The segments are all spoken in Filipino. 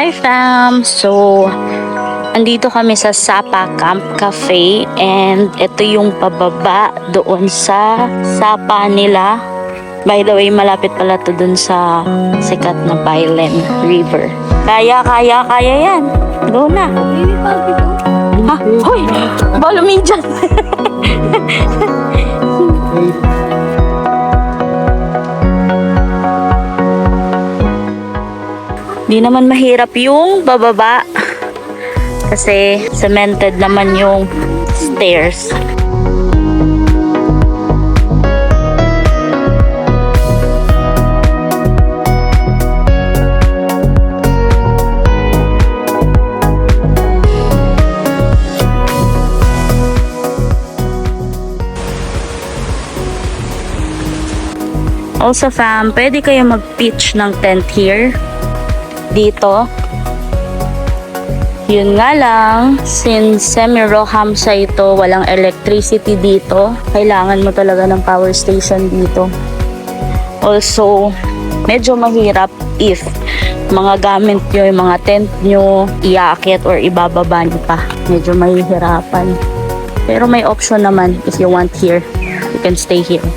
Hi fam! So, andito kami sa Sapa Camp Cafe and ito yung pababa doon sa Sapa nila. By the way, malapit pala to dun sa sikat na Bailen River. Kaya yan. Go na. Ha? Hoy! Balumin dyan! Di naman mahirap yung bababa kasi cemented naman yung stairs. Also fam, pwede kayo mag-pitch ng tent here. Dito. Yun nga lang, since semi-roham siya ito, walang electricity dito. Kailangan mo talaga ng power station dito. Also, medyo mahirap if mga gamit nyo, yung mga tent nyo, iaakit or ibababa nyo pa. Medyo mahihirapan. Pero may option naman if you want here. You can stay here.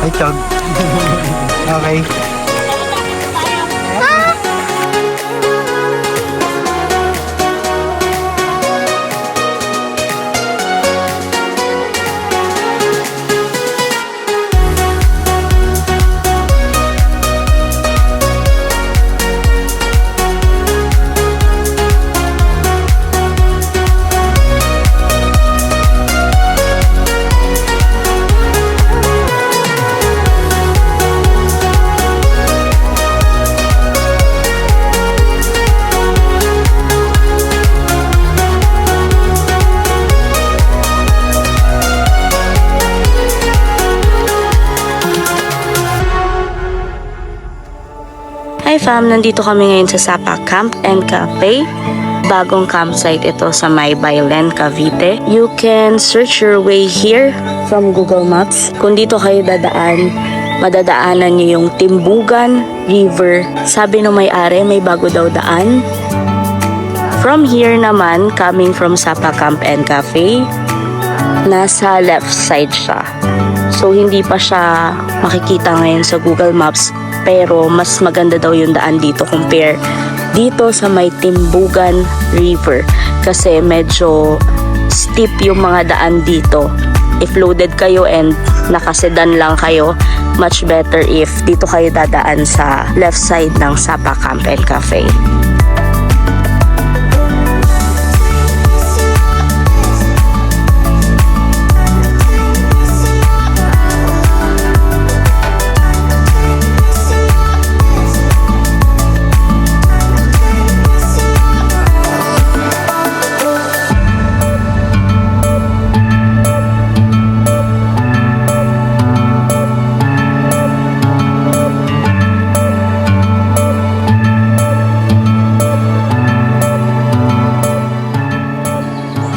Ay, chog. Okay. Hi fam, nandito kami ngayon sa Sapa Camp and Cafe. Bagong campsite ito sa May Bailen, Cavite. You can search your way here from Google Maps. Kung dito kayo dadaan, madadaanan nyo yung Timbugan River. Sabi ng may-ari, may bago daw daan. From here naman, coming from Sapa Camp and Cafe, nasa left side siya. So, hindi pa siya makikita ngayon sa Google Maps pero mas maganda daw yung daan dito compare dito sa may Timbugan River kasi medyo steep yung mga daan dito. If loaded kayo and nakasedan lang kayo, much better if dito kayo dadaan sa left side ng Sapa Camp and Cafe.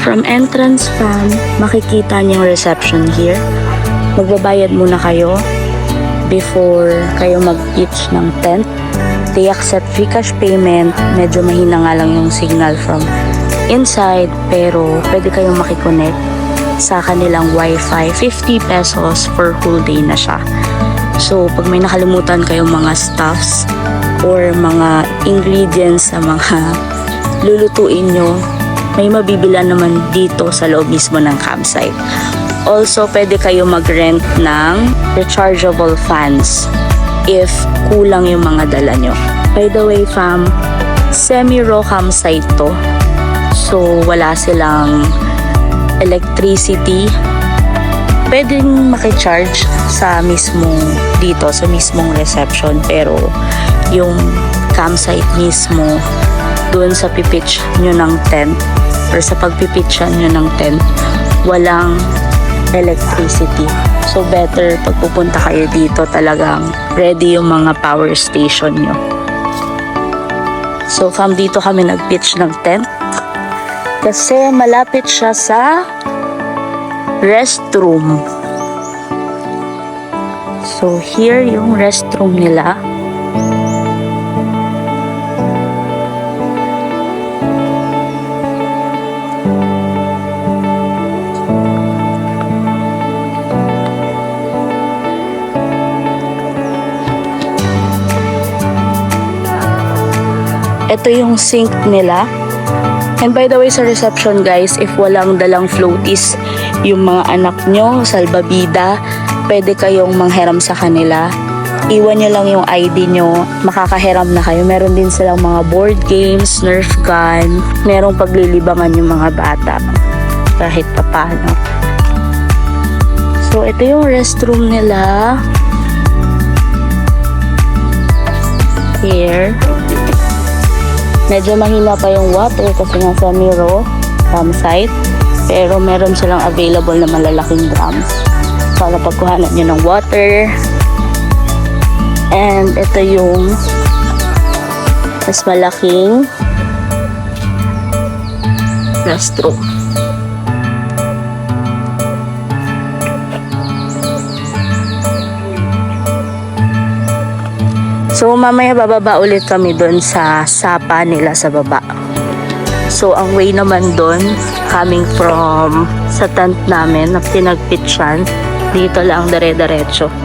From entrance fam, makikita niyo yung reception here. Magbabayad muna kayo before kayo mag-pitch ng tent. They accept free cash payment. Medyo mahina nga lang yung signal from inside, pero pwede kayong makiconnect sa kanilang wifi. 50 pesos for whole day na siya. So, pag may nakalimutan kayong mga stuffs or mga ingredients sa mga lulutuin nyo, may mabibila naman dito sa loob mismo ng campsite. Also, pwede kayo mag-rent ng rechargeable fans if kulang yung mga dala nyo. By the way, fam, semi-raw campsite to. So, wala silang electricity. Pwedeng makicharge sa mismong dito, sa mismong reception. Pero, yung campsite mismo, doon sa pipitch nyo ng tent, or sa pagpipitchan nyo ng tent, walang electricity. So better pag pupunta kayo dito talagang ready yung mga power station nyo. So from dito kami nag-pitch ng tent kasi malapit siya sa restroom. So here yung restroom nila. Ito yung sink nila. And by the way, sa reception guys, if walang dalang floaties yung mga anak nyo, salbabida, pwede kayong manghiram sa kanila. Iwan nyo lang yung ID nyo, makakahiram na kayo. Meron din silang mga board games, Nerf gun, merong paglilibangan yung mga bata kahit papano. So ito yung restroom nila. Here. Medyo mahina pa yung water kasi nga sa Miro campsite. Pero meron silang available na malalaking drums para pagkuhanan nyo ng water. And ito yung mas malaking restroom. So mamaya bababa ulit kami doon sa sapa nila sa baba. So ang way naman doon, coming from sa tent namin na pinagpitchan, dito lang dire-diretso.